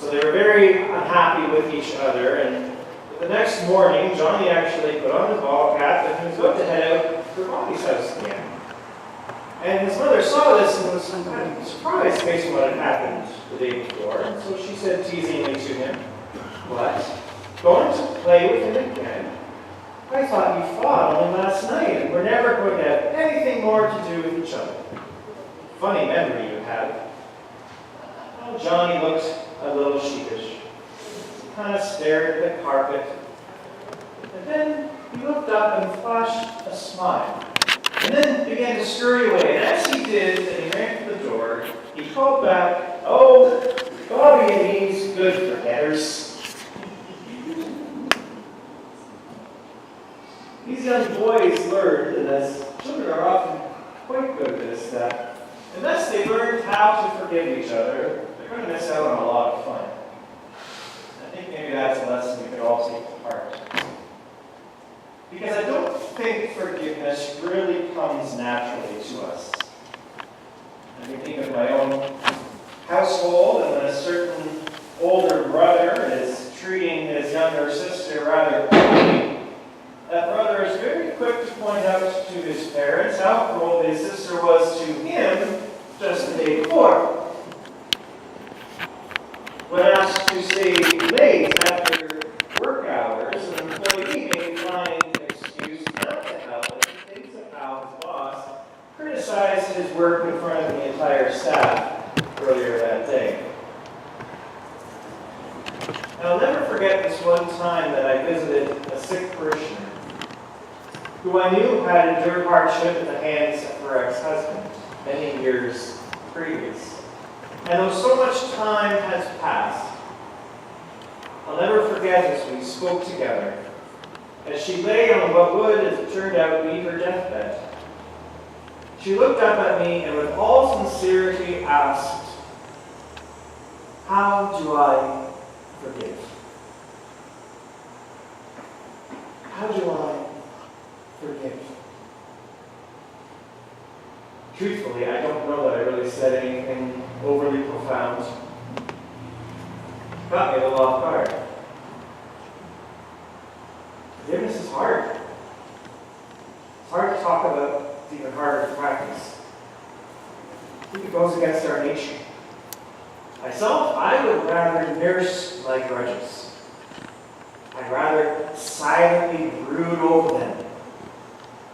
So they were very unhappy with each other, and the next morning, Johnny actually put on his ball cap and he was about to head out for Bobby's house again. And his mother saw this and was kind of surprised based on what had happened the day before. And so she said teasingly to him, "What? Going to play with him again? I thought you fought only last night and we're never going to have anything more to do with each other. Funny memory you have." Well, Johnny looked a little sheepish. He kind of stared at the carpet. And then he looked up and flashed a smile. And then began to scurry away. And as he did, and he ran to the door, he called back, "Oh, Bobby and he's good forgetters." These young boys learned, and as children are often quite good at this, that unless they learn how to forgive each other, they're going to miss out on a lot of fun. I think maybe that's a lesson we could all take to heart. Because I don't think forgiveness really comes naturally to us. I can think of my own household, and when a certain older brother is treating his younger sister rather poorly, that brother is very quick to point out to his parents how cruel his sister was to him just the day before. When asked to stay late after work hours, an employee may find an excuse not to help as he thinks of how his boss criticized his work in front of the entire staff earlier that day. And I'll never forget this one time that I visited a sick parishioner who I knew had endured hardship at the hands of her ex-husband many years previous. And though so much time has passed, I'll never forget as we spoke together, as she lay on what would, as it turned out, be her deathbed. She looked up at me and with all sincerity asked, "How do I forgive? How do I forgive?" Truthfully, I don't know that I really said anything overly profound. Got me a little off guard. Forgiveness is hard. It's hard to talk about. It's even harder to practice. I think it goes against our nature. Myself, I would rather nurse my grudges. I'd rather silently brood over them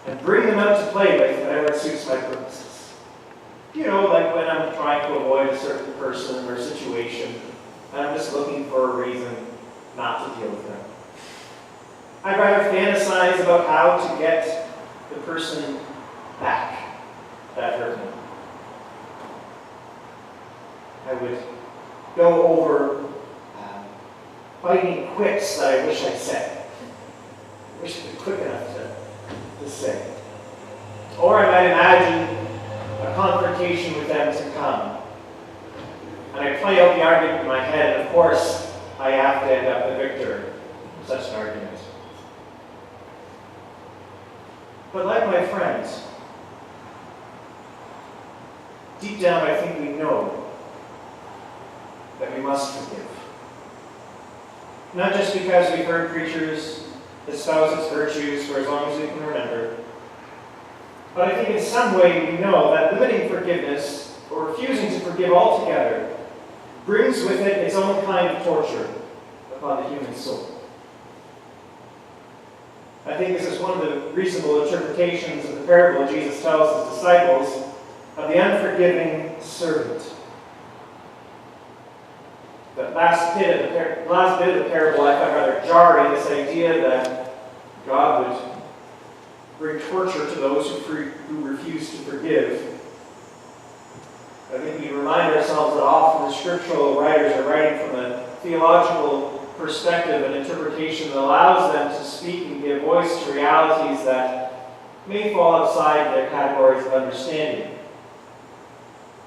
and bring them out to play with whenever it suits my purposes. You know, like when I'm trying to avoid a certain person or situation, and I'm just looking for a reason not to deal with them. I'd rather fantasize about how to get the person back that hurt me. I would go over fighting quips that I wish I'd said. I wish I'd be quick enough to say. Or I might imagine a confrontation with them to come. And I play out the argument in my head, and of course, I have to end up the victor of such an argument. But like my friends, deep down I think we know that we must forgive. Not just because we've heard preachers espouse its virtues for as long as we can remember, but I think in some way we know that limiting forgiveness or refusing to forgive altogether brings with it its own kind of torture upon the human soul. I think this is one of the reasonable interpretations of the parable Jesus tells his disciples of the unforgiving servant. The last bit of the parable I find rather jarring, this idea that God would bring torture to those who refuse to forgive. I think we remind ourselves that often the scriptural writers are writing from a theological perspective and interpretation that allows them to speak and give voice to realities that may fall outside their categories of understanding.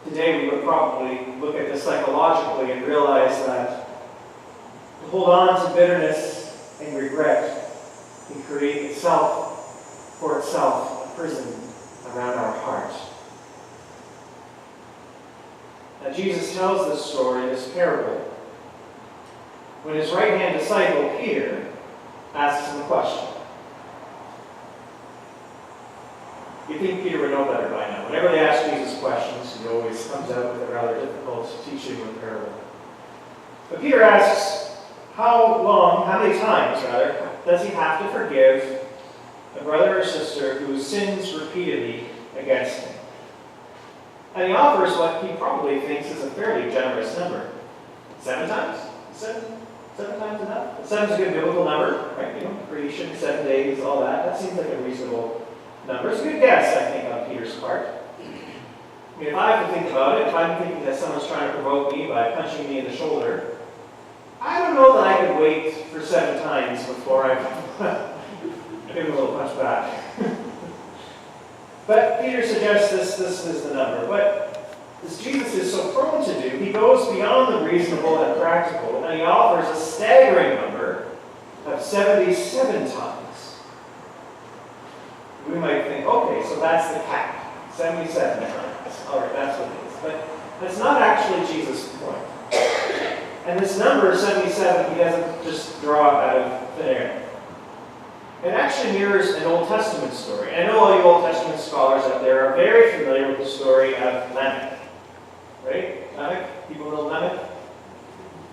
Today we would probably look at this psychologically and realize that to hold on to bitterness and regret can create for itself a prison around our heart. Now Jesus tells this story, this parable, when his right-hand disciple, Peter, asks him a question. You'd think Peter would know better by now. Whenever they ask Jesus questions, he always comes out with a rather difficult teaching or parable. But Peter asks, how many times, does he have to forgive a brother or sister who sins repeatedly against him? And he offers what he probably thinks is a fairly generous number. 7 times? 7 times enough? 7 is a good biblical number, right? Creation, 7 days, all that. That seems like a reasonable number. It's a good guess, I think, on Peter's part. I mean, if I have to think about it, if I'm thinking that someone's trying to provoke me by punching me in the shoulder, I don't know that I could wait for 7 times before I give him a little punch back. But Peter suggests this is the number. But as Jesus is so prone to do, he goes beyond the reasonable and practical, and he offers a staggering number of 77 times. We might think, okay, so that's the cap, 77 times. All right, that's what it is. But that's not actually Jesus' point. And this number, 77, he doesn't just draw out of thin air. It actually mirrors an Old Testament story. And I know all you Old Testament scholars out there are very familiar with the story of Lamech. Right? Lamech? People know Lamech?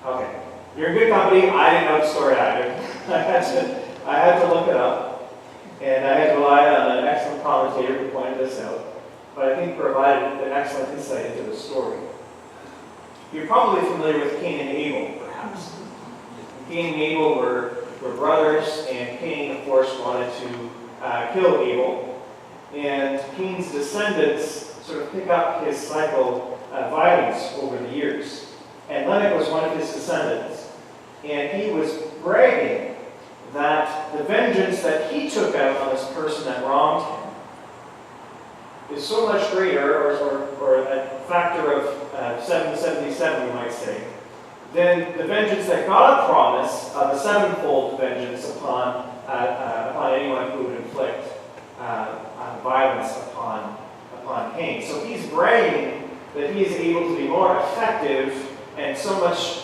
Okay. You're in good company. I didn't know the story either. I had to look it up. And I had to rely on an excellent commentator who pointed this out. But I think provided an excellent insight into the story. You're probably familiar with Cain and Abel, perhaps. Cain and Abel were brothers, and Cain, of course, wanted to kill Abel. And Cain's descendants sort of pick up his cycle of violence over the years. And Lamech was one of his descendants. And he was bragging that the vengeance that he took out on this person that wronged him is so much greater, or a factor of 777, we might say, than the vengeance that God promised of a 7-fold vengeance upon anyone who would inflict violence upon Cain. So he's bragging that he is able to be more effective and so much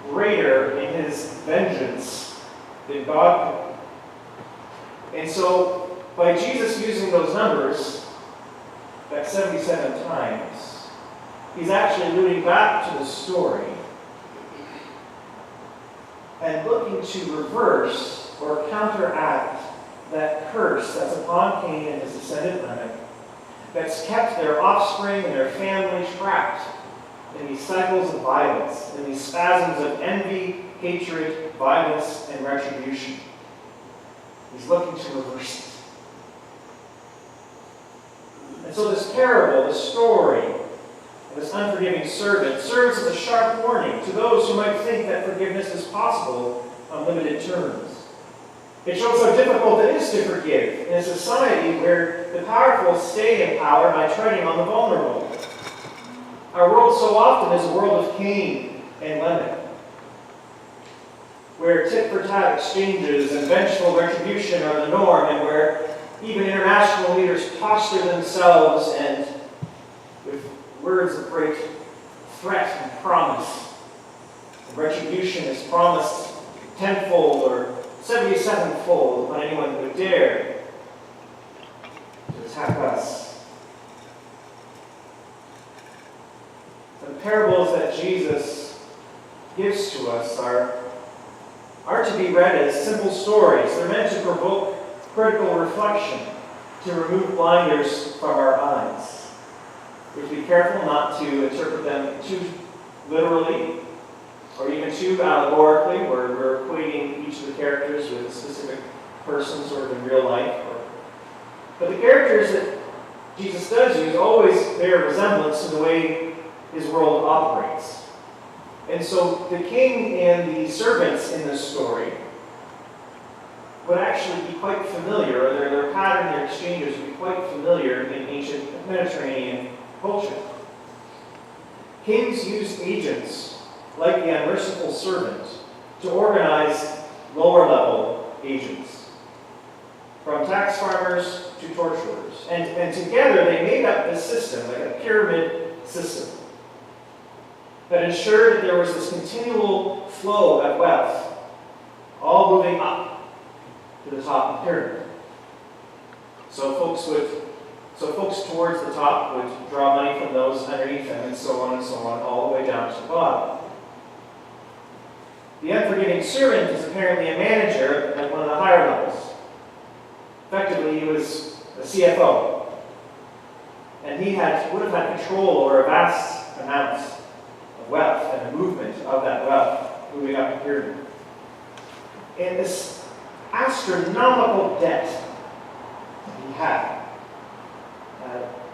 greater in his vengeance than God could. And so by Jesus using those numbers, that 77 times, he's actually alluding back to the story and looking to reverse or counteract that curse that's upon Cain and his descendant Lamech, that's kept their offspring and their family trapped in these cycles of violence, in these spasms of envy, hatred, violence, and retribution. He's looking to reverse it. And so this parable, this story, this unforgiving servant serves as a sharp warning to those who might think that forgiveness is possible on limited terms. It shows how difficult it is to forgive in a society where the powerful stay in power by treading on the vulnerable. Our world so often is a world of Cain and Lamech, where tit-for-tat exchanges and vengeful retribution are the norm, and where even international leaders posture themselves and with words of great threat and promise. And retribution is promised tenfold or 77-fold upon anyone who would dare to attack us. The parables that Jesus gives to us are to be read as simple stories. They're meant to provoke critical reflection, to remove blinders from our eyes. We have to be careful not to interpret them too literally or even too allegorically, where we're equating each of the characters with a specific person sort of in real life. But the characters that Jesus does use always bear resemblance to the way his world operates. And so the king and the servants in this story would actually be quite familiar, or their pattern, their exchanges would be quite familiar in ancient Mediterranean culture. Kings used agents like the unmerciful servant to organize lower-level agents, from tax farmers to torturers. And together they made up this system, like a pyramid system. that ensured that there was this continual flow of wealth, all moving up to the top of the pyramid. So folks towards the top would draw money from those underneath them, and so on, all the way down to the bottom. The unforgiving servant is apparently a manager at one of the higher levels. Effectively, he was a CFO, and he would have had control over vast amounts of wealth and the movement of that wealth moving up the pyramid. And this astronomical debt that he had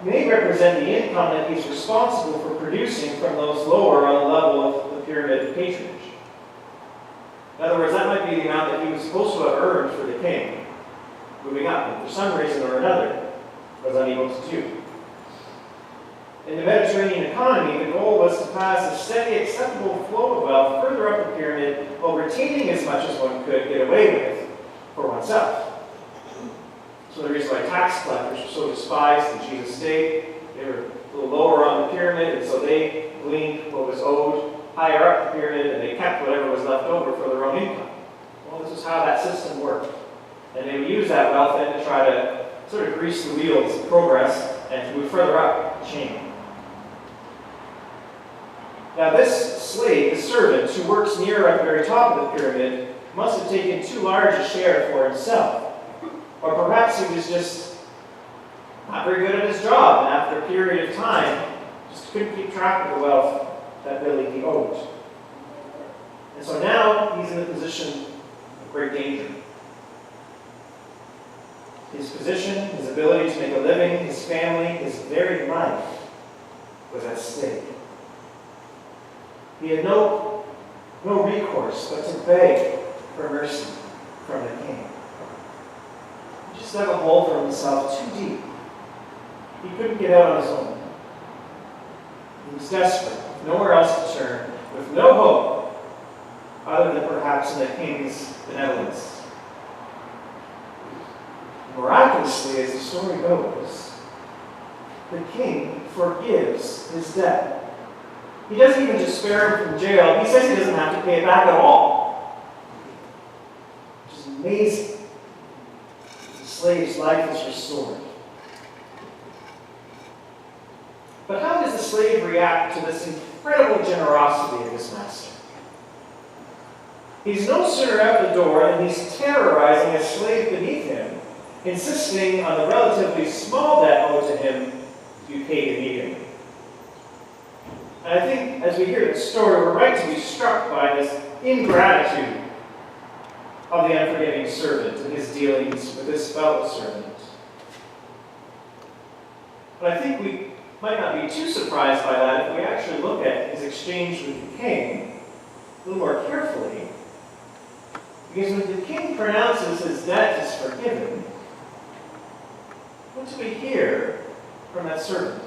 may represent the income that he's responsible for producing from those lower on the level of the pyramid of patronage. In other words, that might be the amount that he was supposed to have earned for the king, moving up, but for some reason or another was unable to do. In the Mediterranean economy, the goal was to pass a steady, acceptable flow of wealth further up the pyramid while retaining as much as one could get away with for oneself. So the reason why tax collectors were so despised in Jesus' day, they were a little lower on the pyramid, and so they gleaned what was owed higher up the pyramid, and they kept whatever was left over for their own income. Well, this is how that system worked. And they would use that wealth then to try to sort of grease the wheels of progress and to move further up the chain. Now this slave, the servant, who works near at the very top of the pyramid, must have taken too large a share for himself. Or perhaps he was just not very good at his job, and after a period of time, just couldn't keep track of the wealth that really he owed. And so now he's in a position of great danger. His position, his ability to make a living, his family, his very life was at stake. He had no recourse but to beg for mercy from the king. He just dug a hole for himself too deep. He couldn't get out on his own. He was desperate, with nowhere else to turn, with no hope other than perhaps in the king's benevolence. Miraculously, as the story goes, the king forgives his debt. He doesn't even just spare him from jail. He says he doesn't have to pay it back at all. Which is amazing. The slave's life is restored. But how does the slave react to this incredible generosity of his master? He's no sooner out the door than he's terrorizing a slave beneath him, insisting on the relatively small debt owed to him to be paid immediately. And I think as we hear the story, we're right to be struck by this ingratitude of the unforgiving servant and his dealings with his fellow servant. But I think we might not be too surprised by that if we actually look at his exchange with the king a little more carefully. Because when the king pronounces his debt is forgiven, what do we hear from that servant?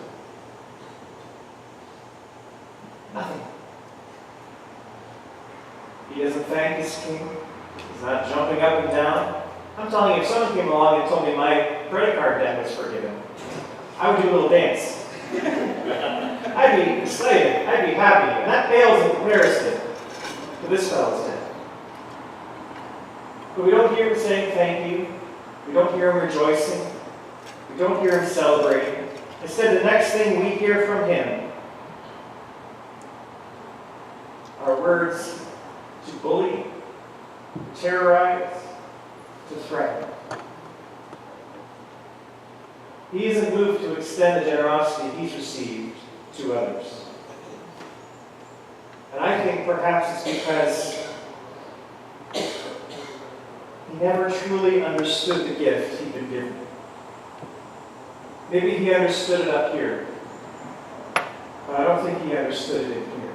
Nothing. He doesn't thank his king. He's not jumping up and down. I'm telling you, if someone came along and told me my credit card debt was forgiven, I would do a little dance. I'd be excited. I'd be happy. And that pales in comparison to this fellow's debt. But we don't hear him saying thank you. We don't hear him rejoicing. We don't hear him celebrating. Instead, the next thing we hear from him are words to bully, to terrorize, to threaten. He isn't moved to extend the generosity he's received to others. And I think perhaps it's because he never truly understood the gift he'd been given. Maybe he understood it up here, but I don't think he understood it in here.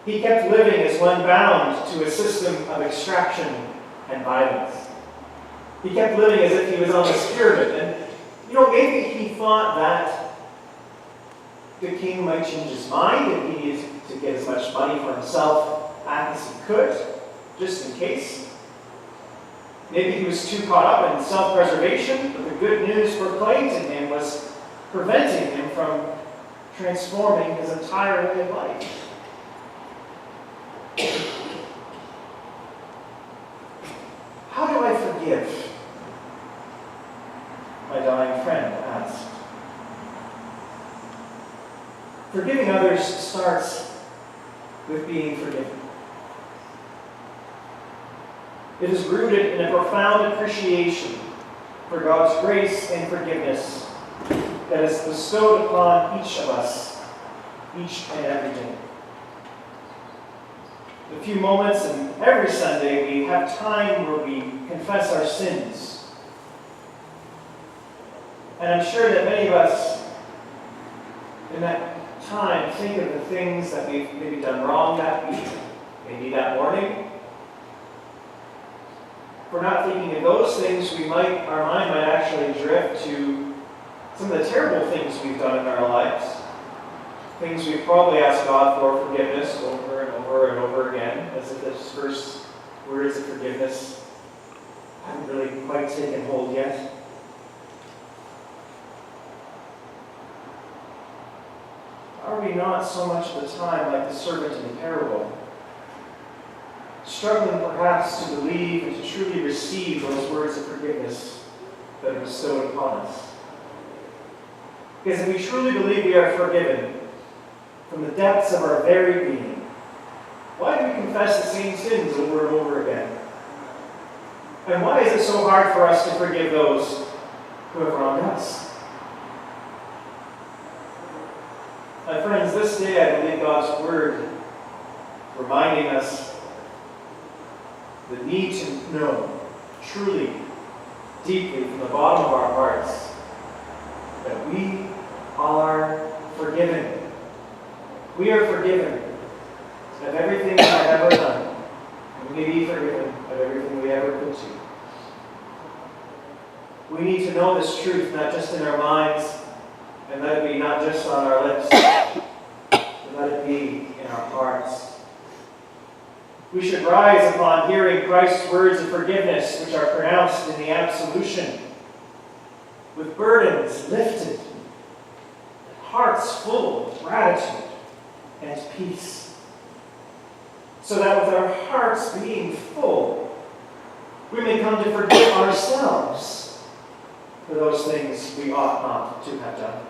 He kept living as one bound to a system of extraction and violence. He kept living as if he was on this pyramid. And, maybe he thought that the king might change his mind and he needed to get as much money for himself back as he could, just in case. Maybe he was too caught up in self-preservation, but the good news proclaimed to him was preventing him from transforming his entire way of life. How do I forgive? My dying friend asked. Forgiving others starts with being forgiven. It is rooted in a profound appreciation for God's grace and forgiveness that is bestowed upon each of us, each and every day. A few moments and every Sunday we have time where we confess our sins. And I'm sure that many of us in that time think of the things that we've maybe done wrong that week, maybe that morning. If we're not thinking of those things, our mind might actually drift to some of the terrible things we've done in our lives. Things we've probably asked God for forgiveness over and over and over again, as if those first words of forgiveness haven't really quite taken hold yet. Are we not so much of the time like the servant in the parable, struggling perhaps to believe and to truly receive those words of forgiveness that are bestowed upon us? Because if we truly believe we are forgiven from the depths of our very being, why do we confess the same sins over and over again? And why is it so hard for us to forgive those who have wronged us? My friends, this day I believe God's Word reminding us the need to know truly, deeply, from the bottom of our hearts, that we are forgiven. We are forgiven of everything we have ever done. And we may be forgiven of everything we ever could do. We need to know this truth, not just in our minds, and let it be not just on our lips, but let it be in our hearts. We should rise upon hearing Christ's words of forgiveness, which are pronounced in the absolution, with burdens lifted, hearts full of gratitude and peace, so that with our hearts being full, we may come to forgive ourselves for those things we ought not to have done.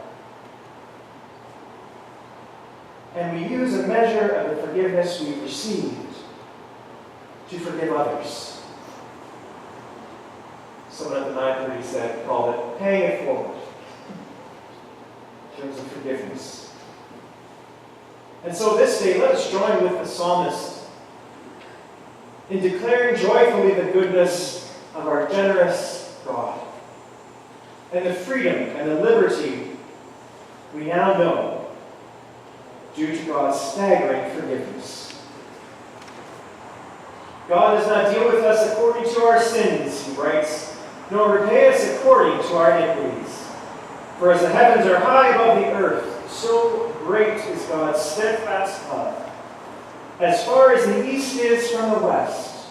And we use a measure of the forgiveness we've received to forgive others. Someone at the 9:30 called it paying it forward in terms of forgiveness. And so this day, let us join with the psalmist in declaring joyfully the goodness of our generous God and the freedom and the liberty we now know due to God's staggering forgiveness. God does not deal with us according to our sins, he writes, nor repay us according to our iniquities. For as the heavens are high above the earth, so great is God's steadfast love. As far as the east is from the west,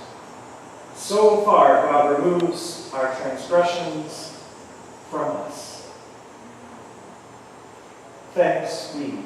so far God removes our transgressions from us. Thanks be